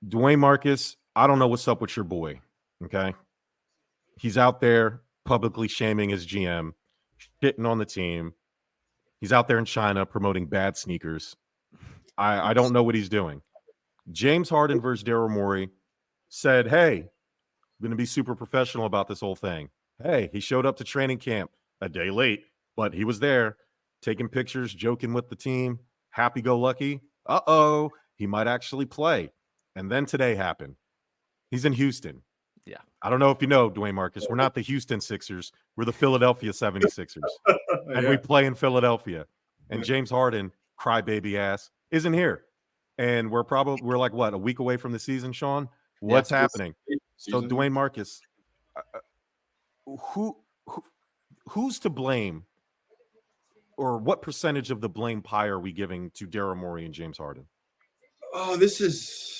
Dwayne Marcus, I don't know what's up with your boy. Okay. He's out there publicly shaming his GM, shitting on the team. He's out there in China promoting bad sneakers. I don't know what he's doing. James Harden versus Daryl Morey said, hey, I'm going to be super professional about this whole thing. Hey, he showed up to training camp a day late, but he was there taking pictures, joking with the team, happy-go-lucky. Uh-oh, he might actually play. And then today happened. He's in Houston. Yeah. I don't know if you know, Dwayne Marcus, we're not the Houston Sixers. We're the Philadelphia 76ers. And we play in Philadelphia. And James Harden, crybaby ass, isn't here. And we're like, what, a week away from the season, Sean? What's happening? So Dwayne Marcus, who's to blame, or what percentage of the blame pie are we giving to Daryl Morey and James Harden? Oh, this is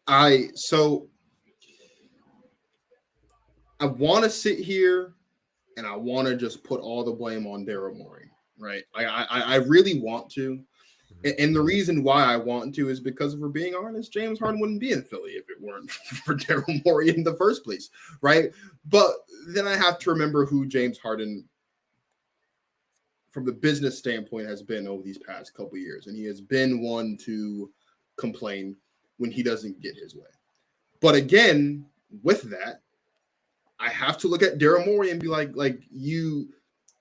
I want to sit here and I want to just put all the blame on Daryl Morey, right? I really want to. And the reason why I want to is because, if we're being honest, James Harden wouldn't be in Philly if it weren't for Daryl Morey in the first place, right? But then I have to remember who James Harden, from the business standpoint, has been over these past couple of years. And he has been one to complain when he doesn't get his way. But again, with that, I have to look at Daryl Morey and be like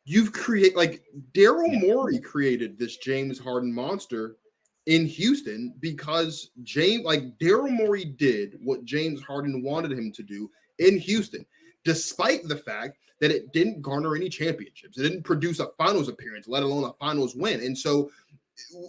you've created, like, Daryl Morey created this James Harden monster in Houston because Daryl Morey did what James Harden wanted him to do in Houston, despite the fact that it didn't garner any championships. It didn't produce a finals appearance, let alone a finals win. And so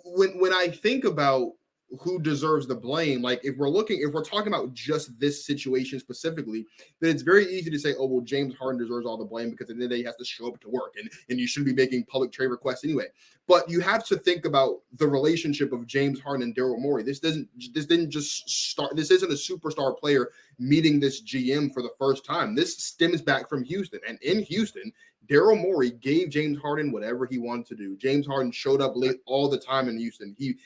when I think about who deserves the blame, like, if we're talking about just this situation specifically, then it's very easy to say, oh, well, James Harden deserves all the blame because at the end of the day he has to show up to work, and you shouldn't be making public trade requests anyway. But you have to think about the relationship of James Harden and Daryl Morey. This didn't just start. This isn't a superstar player meeting this GM for the first time. This stems back from Houston, and in Houston, Daryl Morey gave James Harden whatever he wanted to do. James Harden showed up late all the time in Houston. He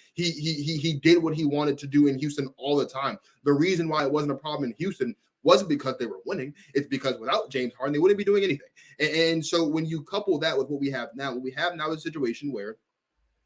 did what he wanted to do in Houston all the time. The reason why it wasn't a problem in Houston wasn't because they were winning. It's because without James Harden, they wouldn't be doing anything. And so when you couple that with what we have now is a situation where,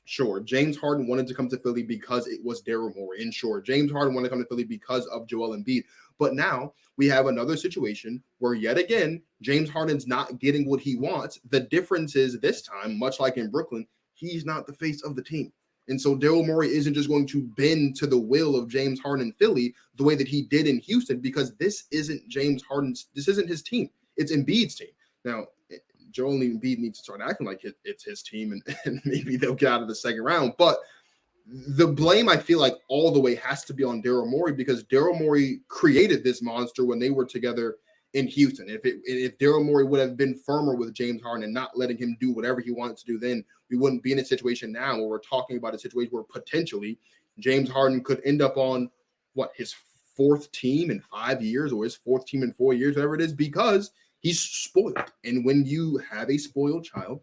sure, James Harden wanted to come to Philly because it was Daryl Morey. And sure, James Harden wanted to come to Philly because of Joel Embiid. But now we have another situation where, yet again, James Harden's not getting what he wants. The difference is, this time, much like in Brooklyn, he's not the face of the team. And so Daryl Morey isn't just going to bend to the will of James Harden in Philly the way that he did in Houston, because this isn't this isn't his team. It's Embiid's team. Now, Joel Embiid needs to start acting like it's his team, and maybe they'll get out of the second round. But the blame, I feel like, all the way has to be on Daryl Morey, because Daryl Morey created this monster when they were together in Houston. If Daryl Morey would have been firmer with James Harden and not letting him do whatever he wanted to do, then we wouldn't be in a situation now where we're talking about a situation where potentially James Harden could end up on his fourth team in 5 years, or his fourth team in 4 years, whatever it is, because he's spoiled. And when you have a spoiled child,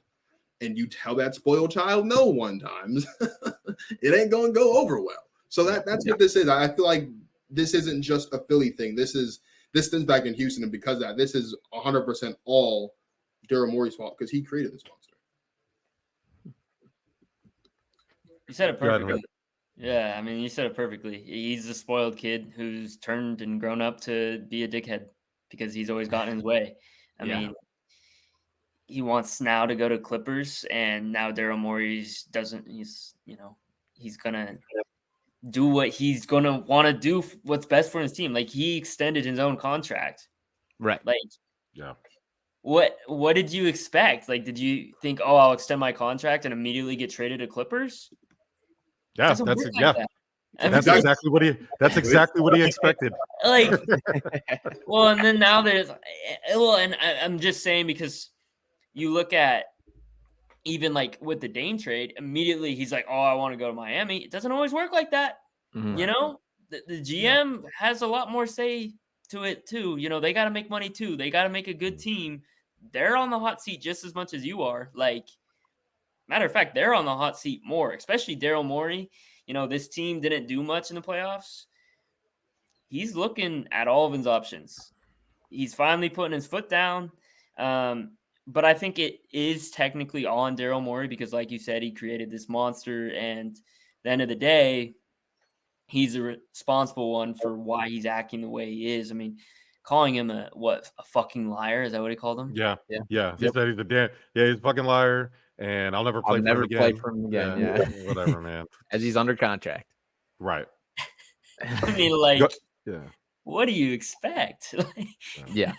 and you tell that spoiled child no one times, it ain't going to go over well. So that's what this is. I feel like this isn't just a Philly thing. This stems back in Houston, and because of that, this is 100% all Daryl Morey's fault, because he created this monster. You said it perfectly. Yeah, I mean, you said it perfectly. He's a spoiled kid who's turned and grown up to be a dickhead because he's always gotten his way. I mean, he wants now to go to Clippers, and now Daryl Morey doesn't. He's gonna do what he's gonna want to do, what's best for his team. Like, he extended his own contract, right? Like, yeah. What did you expect? Like, did you think, oh, I'll extend my contract and immediately get traded to Clippers? Yeah, that's exactly what he expected. Like, well, and then now and I'm just saying, because you look at even like with the Dame trade, immediately he's like, oh, I want to go to Miami. It doesn't always work like that. Mm-hmm. You know, the GM has a lot more say to it too. You know, they got to make money too. They got to make a good team. They're on the hot seat just as much as you are. Like, matter of fact, they're on the hot seat more, especially Daryl Morey. this team didn't do much in the playoffs. He's looking at all of his options. He's finally putting his foot down. But I think it is technically on Daryl Morey because, like you said, he created this monster. And at the end of the day, he's a responsible one for why he's acting the way he is. I mean, calling him a fucking liar. Is that what he called him? Yeah. He said he's he's a fucking liar, and I'll never play for him again. Yeah. Whatever, man. As he's under contract. Right. I mean, what do you expect? Yeah.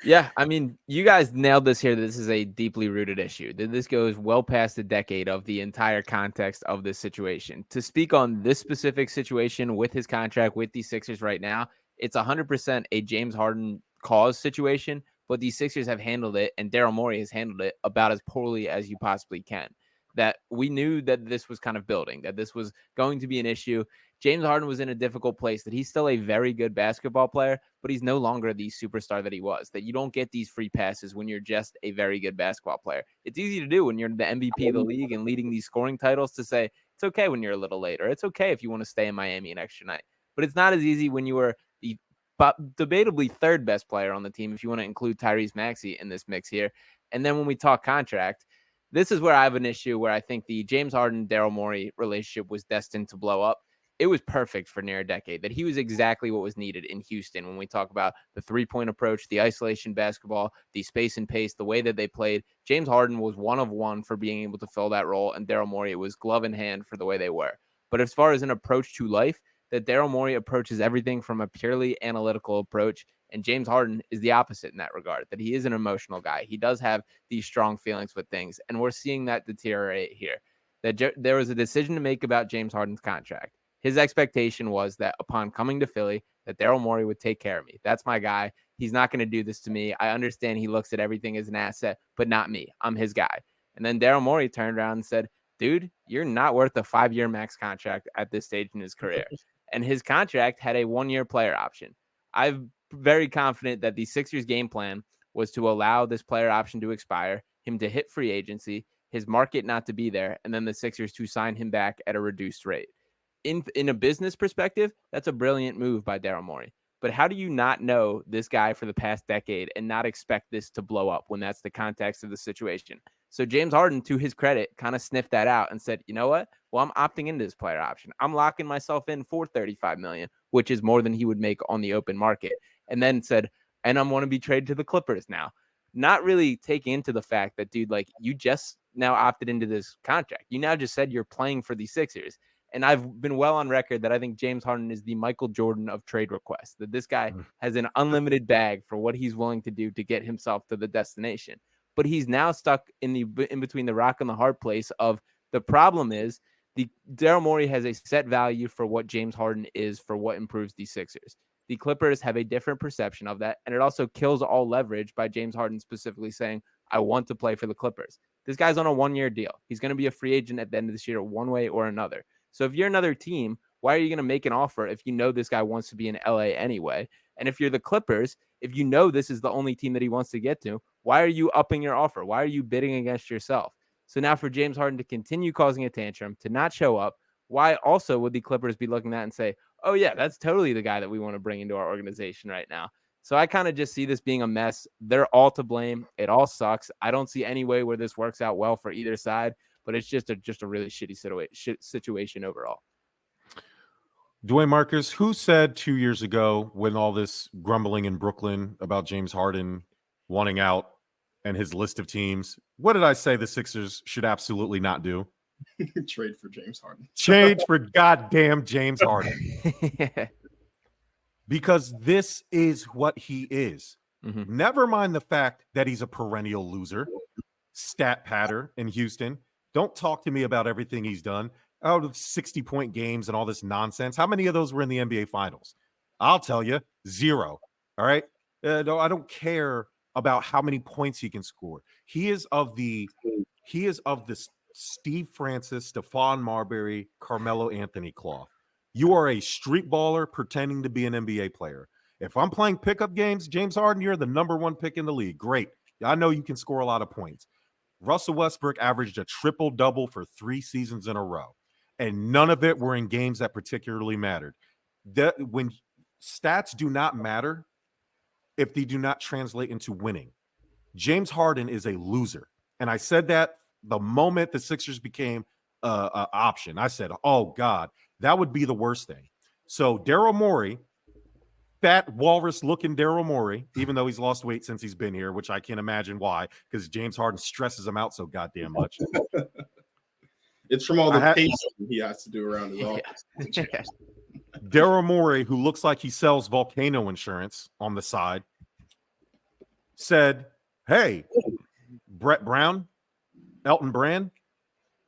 Yeah, I mean, you guys nailed this here. This is a deeply rooted issue. This goes well past a decade of the entire context of this situation. To speak on this specific situation with his contract with the Sixers right now, it's 100% a James Harden cause situation, but the Sixers have handled it, and Daryl Morey has handled it about as poorly as you possibly can. That we knew that this was kind of building, that this was going to be an issue. James Harden was in a difficult place, that he's still a very good basketball player, but he's no longer the superstar that he was, that you don't get these free passes when you're just a very good basketball player. It's easy to do when you're the MVP of the league and leading these scoring titles to say, it's okay when you're a little late, or it's okay if you want to stay in Miami an extra night. But it's not as easy when you were the debatably third best player on the team, if you want to include Tyrese Maxey in this mix here. And then when we talk contract, this is where I have an issue where I think the James Harden-Daryl Morey relationship was destined to blow up. It was perfect for near a decade, that he was exactly what was needed in Houston when we talk about the three-point approach, the isolation basketball, the space and pace, the way that they played. James Harden was one of one for being able to fill that role, and Daryl Morey was glove in hand for the way they were. But as far as an approach to life, that Daryl Morey approaches everything from a purely analytical approach, and James Harden is the opposite in that regard, that he is an emotional guy. He does have these strong feelings with things, and we're seeing that deteriorate here. That there was a decision to make about James Harden's contract. His expectation was that upon coming to Philly, that Daryl Morey would take care of me. That's my guy. He's not going to do this to me. I understand he looks at everything as an asset, but not me. I'm his guy. And then Daryl Morey turned around and said, dude, you're not worth a 5-year max contract at this stage in his career. And his contract had a 1-year player option. I'm very confident that the Sixers game plan was to allow this player option to expire, him to hit free agency, his market not to be there, and then the Sixers to sign him back at a reduced rate. In a business perspective, that's a brilliant move by Daryl Morey. But how do you not know this guy for the past decade and not expect this to blow up when that's the context of the situation? So James Harden, to his credit, kind of sniffed that out and said, you know what? Well, I'm opting into this player option. I'm locking myself in for $35 million, which is more than he would make on the open market. And then said, and I'm going to be traded to the Clippers now. Not really taking into the fact that, dude, like, you just now opted into this contract. You now just said you're playing for the Sixers. And I've been well on record that I think James Harden is the Michael Jordan of trade requests, that this guy has an unlimited bag for what he's willing to do to get himself to the destination. But he's now stuck in between the rock and the hard place of the problem is the Daryl Morey has a set value for what James Harden is for what improves the Sixers. The Clippers have a different perception of that, and it also kills all leverage by James Harden specifically saying, I want to play for the Clippers. This guy's on a 1-year deal. He's going to be a free agent at the end of this year one way or another. So if you're another team, why are you going to make an offer if you know this guy wants to be in LA anyway? And if you're the Clippers, if you know this is the only team that he wants to get to, why are you upping your offer? Why are you bidding against yourself? So now for James Harden to continue causing a tantrum, to not show up, why also would the Clippers be looking at that and say, oh yeah, that's totally the guy that we want to bring into our organization right now? So I kind of just see this being a mess. They're all to blame. It all sucks. I don't see any way where this works out well for either side. But it's just a really shitty situation overall. Dwayne Marcus, who said 2 years ago when all this grumbling in Brooklyn about James Harden wanting out and his list of teams, what did I say the Sixers should absolutely not do? Trade for James Harden. Trade for goddamn James Harden. Because this is what he is. Mm-hmm. Never mind the fact that he's a perennial loser, stat patter in Houston. Don't talk to me about everything he's done out of 60-point games and all this nonsense. How many of those were in the NBA Finals? I'll tell you, 0. All right. No, I don't care about how many points he can score. He is of this Steve Francis, Stephon Marbury, Carmelo Anthony cloth. You are a street baller pretending to be an NBA player. If I'm playing pickup games, James Harden, you're the number 1 pick in the league. Great. I know you can score a lot of points. Russell Westbrook averaged a triple-double for 3 seasons in a row. and none of it were in games that particularly mattered. When stats do not matter if they do not translate into winning. James Harden is a loser. And I said that the moment the Sixers became an option. I said, oh, God, that would be the worst thing. So Daryl Morey, fat walrus-looking Daryl Morey, even though he's lost weight since he's been here, which I can't imagine why, because James Harden stresses him out so goddamn much. It's from all the pacing he has to do around his office. Daryl Morey, who looks like he sells volcano insurance on the side, said, hey, Brett Brown, Elton Brand,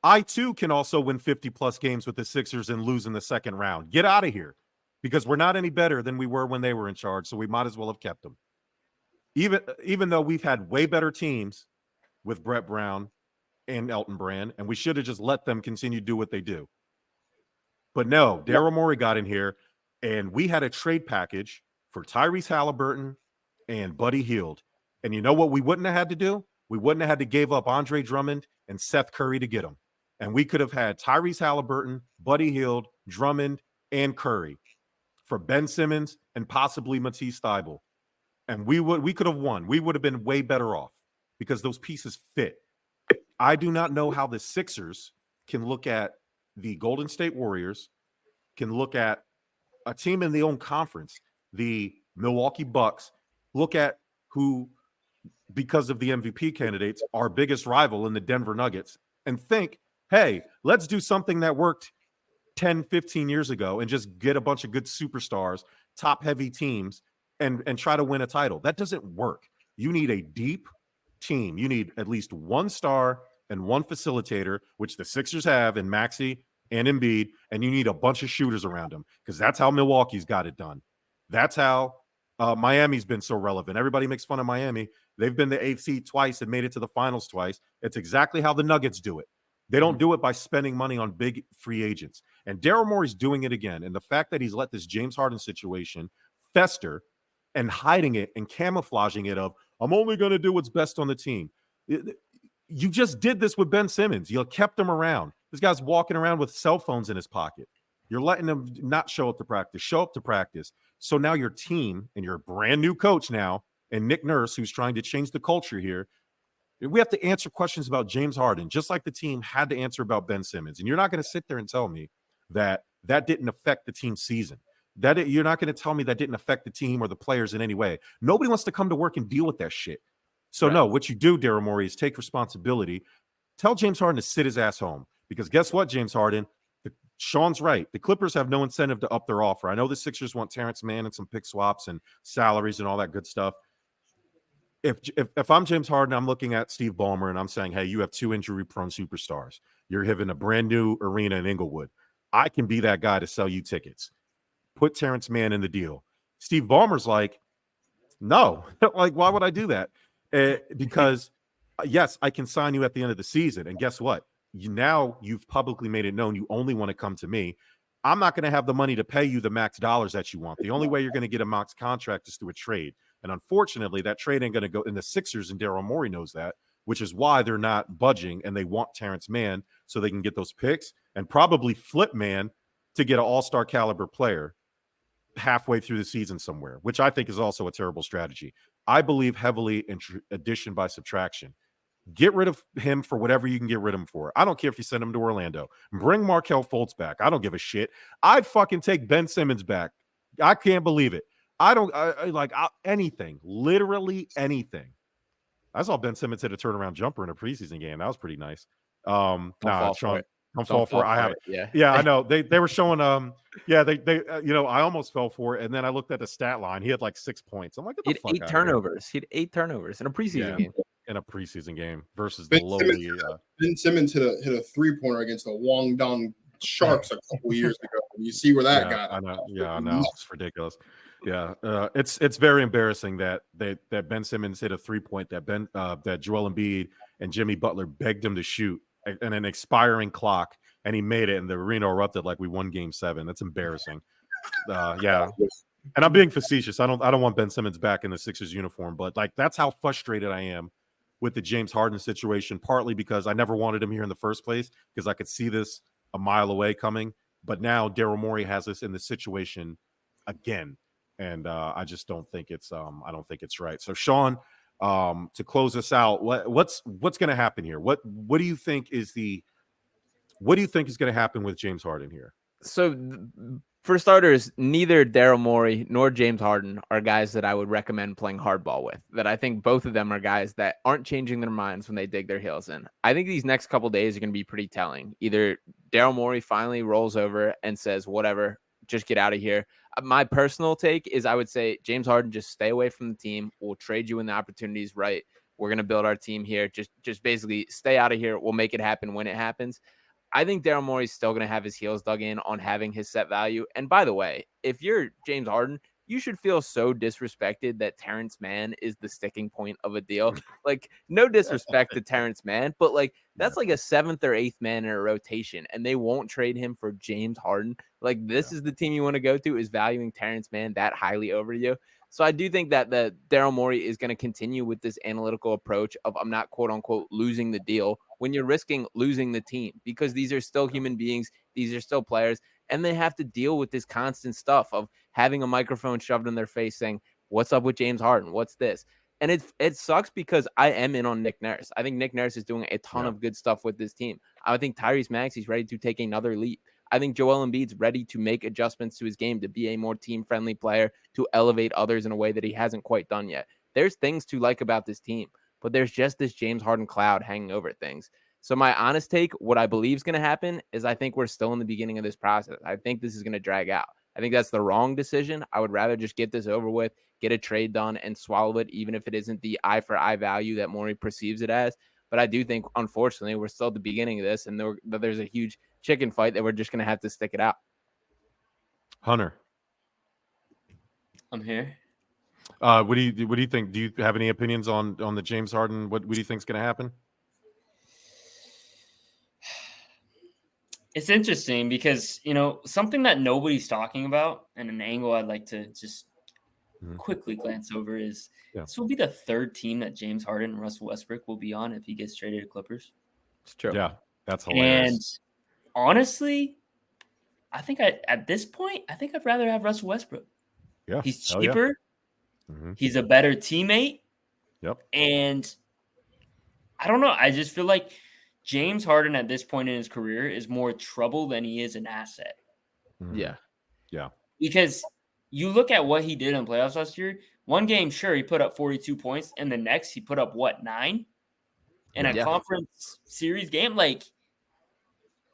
I too can also win 50-plus games with the Sixers and lose in the second round. Get out of here, because we're not any better than we were when they were in charge, so we might as well have kept them. Even though we've had way better teams with Brett Brown and Elton Brand, and we should have just let them continue to do what they do. But no, Daryl Morey got in here, and we had a trade package for Tyrese Halliburton and Buddy Hield. And you know what we wouldn't have had to do? We wouldn't have had to give up Andre Drummond and Seth Curry to get them. And we could have had Tyrese Halliburton, Buddy Hield, Drummond, and Curry for Ben Simmons and possibly Matisse Thybulle. And we could have won. We would have been way better off because those pieces fit. I do not know how the Sixers can look at the Golden State Warriors, can look at a team in the own conference, the Milwaukee Bucks, look at who, because of the MVP candidates, our biggest rival in the Denver Nuggets, and think, hey, let's do something that worked 10, 15 years ago and just get a bunch of good superstars, top-heavy teams, and try to win a title. That doesn't work. You need a deep team. You need at least one star and one facilitator, which the Sixers have in Maxey and Embiid, and you need a bunch of shooters around them because that's how Milwaukee's got it done. That's how Miami's been so relevant. Everybody makes fun of Miami. They've been the 8th seed twice and made it to the finals twice. It's exactly how the Nuggets do it. They don't do it by spending money on big free agents. And Daryl Morey's doing it again. And the fact that he's let this James Harden situation fester and hiding it and camouflaging it of, I'm only going to do what's best on the team. You just did this with Ben Simmons. You kept him around. This guy's walking around with cell phones in his pocket. You're letting him not show up to practice, show up to practice. So now your team and your brand new coach now and Nick Nurse, who's trying to change the culture here, we have to answer questions about James Harden, just like the team had to answer about Ben Simmons. And you're not going to sit there and tell me that that didn't affect the team's season. You're not going to tell me that didn't affect the team or the players in any way. Nobody wants to come to work and deal with that shit. So no, what you do, Daryl Morey, is take responsibility. Tell James Harden to sit his ass home. Because guess what, James Harden? Sean's right. The Clippers have no incentive to up their offer. I know the Sixers want Terrence Mann and some pick swaps and salaries and all that good stuff. If I'm James Harden, I'm looking at Steve Ballmer and I'm saying, hey, you have 2 injury-prone superstars. You're having a brand new arena in Inglewood. I can be that guy to sell you tickets. Put Terrence Mann in the deal. Steve Ballmer's like, no. Like, why would I do that? Because, yes, I can sign you at the end of the season. And guess what? Now you've publicly made it known you only want to come to me. I'm not going to have the money to pay you the max dollars that you want. The only way you're going to get a max contract is through a trade. And unfortunately, that trade ain't going to go. And the Sixers and Daryl Morey knows that, which is why they're not budging. And they want Terrence Mann so they can get those picks and probably flip Mann to get an all-star caliber player halfway through the season somewhere, which I think is also a terrible strategy. I believe heavily in addition by subtraction. Get rid of him for whatever you can get rid of him for. I don't care if you send him to Orlando. Bring Markelle Fultz back. I don't give a shit. I'd fucking take Ben Simmons back. I can't believe it. Anything, literally anything. I saw Ben Simmons hit a turnaround jumper in a preseason game. That was pretty nice. Sean, don't fall for it. I have it. Yeah, I know. They were showing I almost fell for it, and then I looked at the stat line. He had like 6 points. I'm like, he had 8 turnovers. He had 8 turnovers in a preseason game. In a preseason game versus the lowly. Ben Simmons hit a 3-pointer against the Guangdong Sharks a couple years ago. And you see where that got. I know. Yeah, I know. It's ridiculous. Yeah, it's very embarrassing that Ben Simmons hit a 3-point that Joel Embiid and Jimmy Butler begged him to shoot in an expiring clock, and he made it, and the arena erupted like we won Game 7. That's embarrassing. Yeah. And I'm being facetious. I don't want Ben Simmons back in the Sixers uniform, but like that's how frustrated I am with the James Harden situation, partly because I never wanted him here in the first place because I could see this a mile away coming. But now Daryl Morey has us in the situation again. And I just don't think it's right. So Sean, to close us out, what's going to happen here? What do you think is going to happen with James Harden here? So for starters, neither Daryl Morey nor James Harden are guys that I would recommend playing hardball with. That I think both of them are guys that aren't changing their minds when they dig their heels in. I think these next couple days are going to be pretty telling. Either Daryl Morey finally rolls over and says, whatever, just get out of here. My personal take is I would say, James Harden, just stay away from the team. We'll trade you when the opportunity is right. We're going to build our team here. Just basically stay out of here. We'll make it happen when it happens. I think Daryl Morey's still going to have his heels dug in on having his set value. And by the way, if you're James Harden, you should feel so disrespected that Terrence Mann is the sticking point of a deal. Like, no disrespect to Terrence Mann, but like that's like a 7th or 8th man in a rotation, and they won't trade him for James Harden. Like, this is the team you want to go to, is valuing Terrence Mann that highly over you. So I do think that the Daryl Morey is going to continue with this analytical approach of, I'm not quote unquote losing the deal, when you're risking losing the team, because these are still human beings. These are still players, and they have to deal with this constant stuff of having a microphone shoved in their face saying, what's up with James Harden? What's this? And it sucks because I am in on Nick Nurse. I think Nick Nurse is doing a ton of good stuff with this team. I think Tyrese Maxey's ready to take another leap. I think Joel Embiid's ready to make adjustments to his game to be a more team-friendly player, to elevate others in a way that he hasn't quite done yet. There's things to like about this team, but there's just this James Harden cloud hanging over things. So my honest take, what I believe is going to happen is I think we're still in the beginning of this process. I think this is going to drag out. I think that's the wrong decision. I would rather just get this over with, get a trade done, and swallow it, even if it isn't the eye for eye value that Morey perceives it as. But I do think, unfortunately, we're still at the beginning of this, and there's a huge chicken fight that we're just going to have to stick it out. Hunter, I'm here. What do you think? Do you have any opinions on the James Harden? What do you think is going to happen? It's interesting because, something that nobody's talking about, and an angle I'd like to just quickly glance over is this will be the 3rd team that James Harden and Russell Westbrook will be on if he gets traded to Clippers. It's true. Yeah, that's hilarious. And honestly, I think at this point, I'd rather have Russell Westbrook. Yeah, he's cheaper. Yeah. He's a better teammate. Yep. And I don't know. I just feel like James Harden at this point in his career is more trouble than he is an asset. Yeah. Yeah. Because you look at what he did in playoffs last year. One game, sure, he put up 42 points, and the next he put up 9 in a conference series game. Like,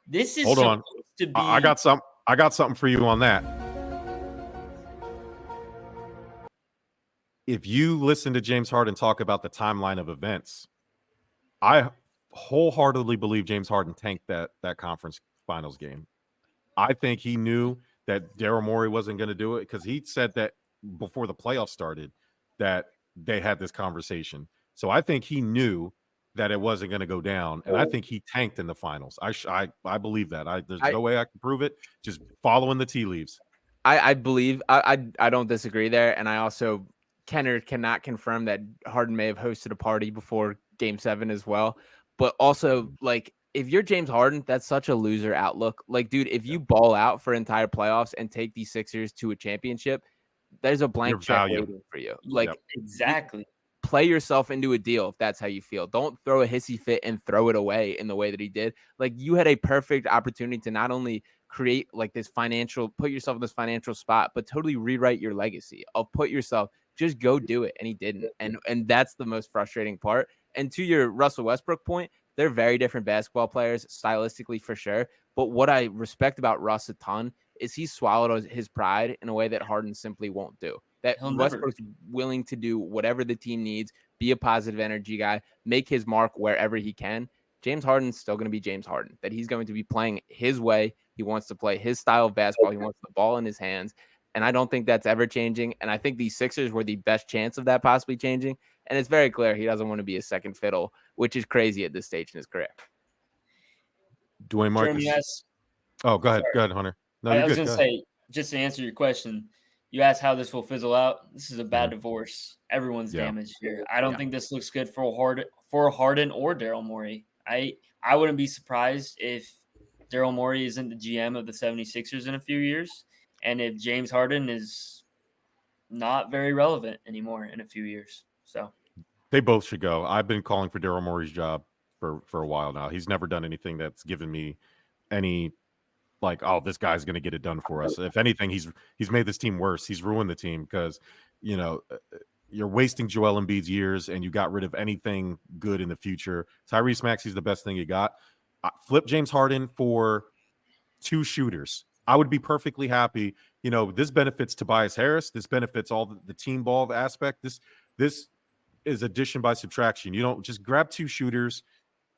this is Hold on. to be. I got something for you on that. If you listen to James Harden talk about the timeline of events, I wholeheartedly believe James Harden tanked that conference finals game. I think he knew that Daryl Morey wasn't going to do it, because he said that before the playoffs started that they had this conversation. So I think he knew that it wasn't going to go down, and I think he tanked in the finals. I believe that. There's no way I can prove it. Just following the tea leaves. I believe I don't disagree there, and I also cannot confirm that Harden may have hosted a party before Game 7 as well. But also, like, if you're James Harden, that's such a loser outlook. Like, dude, if you ball out for entire playoffs and take these Sixers to a championship, there's a blank check waiting for you. Like, exactly. Play yourself into a deal if that's how you feel. Don't throw a hissy fit and throw it away in the way that he did. Like, you had a perfect opportunity to not only create like this put yourself in this financial spot, but totally rewrite your legacy. Just go do it. And he didn't. And that's the most frustrating part. And to your Russell Westbrook point, they're very different basketball players, stylistically for sure. But what I respect about Russ a ton is he swallowed his pride in a way that Harden simply won't do. That Westbrook's willing to do whatever the team needs, be a positive energy guy, make his mark wherever he can. James Harden's still going to be James Harden, that he's going to be playing his way. He wants to play his style of basketball. He wants the ball in his hands. And I don't think that's ever changing. And I think these Sixers were the best chance of that possibly changing. And it's very clear he doesn't want to be a second fiddle, which is crazy at this stage in his career. Dwayne Marcus. Jerm, go ahead. Sorry. Go ahead, Hunter. No, I was going to say, just to answer your question, you asked how this will fizzle out. This is a bad divorce. Everyone's damaged here. I don't think this looks good for Harden or Daryl Morey. I wouldn't be surprised if Daryl Morey isn't the GM of the 76ers in a few years, and if James Harden is not very relevant anymore in a few years. So they both should go. I've been calling for Daryl Morey's job for a while now. He's never done anything that's given me any like, oh, this guy's going to get it done for us. If anything, he's made this team worse. He's ruined the team because, you know, you're wasting Joel Embiid's years and you got rid of anything good in the future. Tyrese Maxey's the best thing you got. Flip James Harden for 2 shooters. I would be perfectly happy. You know, this benefits Tobias Harris. This benefits all the team ball aspect. This is addition by subtraction. You don't just grab 2 shooters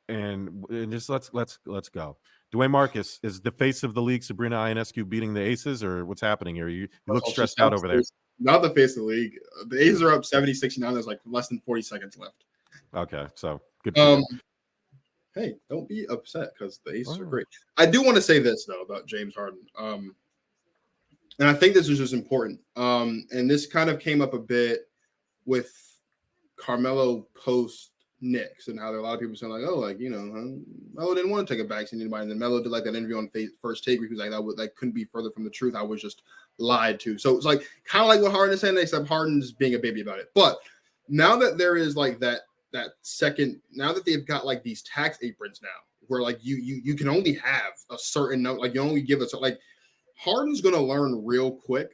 and just let's go. Dwayne Marcus is the face of the league. Sabrina Ionescu beating the Aces, or what's happening here? You look stressed out over there. Not the face of the league. The Aces are up 70-69. There's like less than 40 seconds left. Okay, so good. Hey, don't be upset because the Aces are great. I do want to say this though about James Harden, and I think this is just important. And this kind of came up a bit with Carmelo post Knicks and how there are a lot of people saying like, oh, like, you know, Melo didn't want to take a back to anybody. And then Melo did like that interview on First Take where he was like, that couldn't be further from the truth. I was just lied to. So it's like kind of like what Harden is saying, except Harden's being a baby about it. But now that there is like that second, now that they've got like these tax aprons now, where like you can only have a certain number, like you only give us like Harden's gonna learn real quick,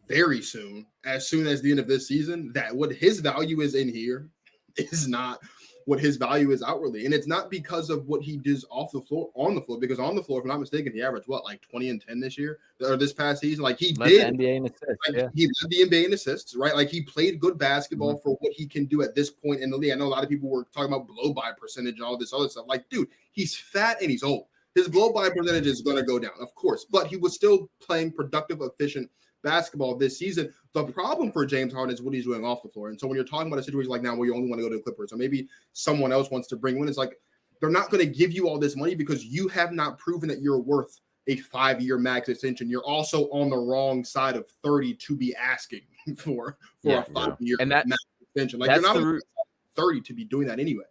very soon as the end of this season, that what his value is in here is not what his value is outwardly. And it's not because of what he does off the floor, on the floor, because on the floor, if I'm not mistaken, he averaged what, like 20 and 10 this year or this past season. Like he did the NBA in assists, like, he led the NBA in assists, right? Like he played good basketball for what he can do at this point in the league. I know a lot of people were talking about blow by percentage and all this other stuff. Like, dude, he's fat and he's old. His blow by percentage is going to go down, of course, but he was still playing productive, efficient basketball this season. The problem for James Harden is what he's doing off the floor. And so when you're talking about a situation like now where you only want to go to the Clippers, or maybe someone else wants to bring one, it's like they're not going to give you all this money because you have not proven that you're worth a 5-year max extension. You're also on the wrong side of 30 to be asking for a 5-year max extension. Like you're not 30 to be doing that anyway.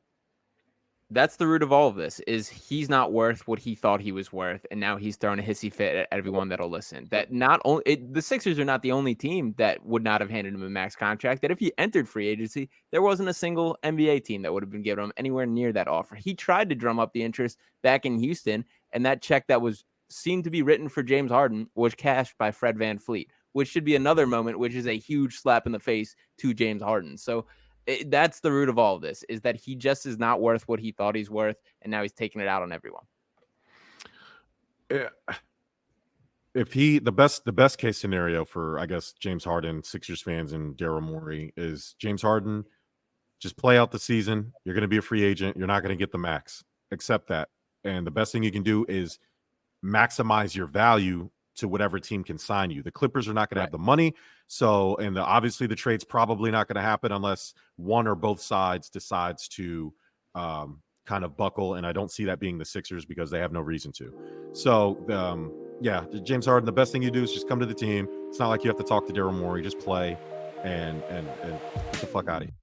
That's the root of all of this, is he's not worth what he thought he was worth, and now he's throwing a hissy fit at everyone that'll listen. That not only the Sixers are not the only team that would not have handed him a max contract. That if he entered free agency, there wasn't a single NBA team that would have been giving him anywhere near that offer. He tried to drum up the interest back in Houston, and that check that was seemed to be written for James Harden was cashed by Fred VanVleet, which should be another moment, which is a huge slap in the face to James Harden. So that's the root of all of this, is that he just is not worth what he thought he's worth, and now he's taking it out on everyone. If the best case scenario for, I guess, James Harden, Sixers fans, and Daryl Morey is James Harden, just play out the season. You're going to be a free agent. You're not going to get the max. Accept that. And the best thing you can do is maximize your value to whatever team can sign you. The Clippers are not going to have the money. So, and obviously the trade's probably not going to happen unless one or both sides decides to kind of buckle. And I don't see that being the Sixers because they have no reason to. So, yeah, James Harden, the best thing you do is just come to the team. It's not like you have to talk to Daryl Morey. Just play and get the fuck out of here.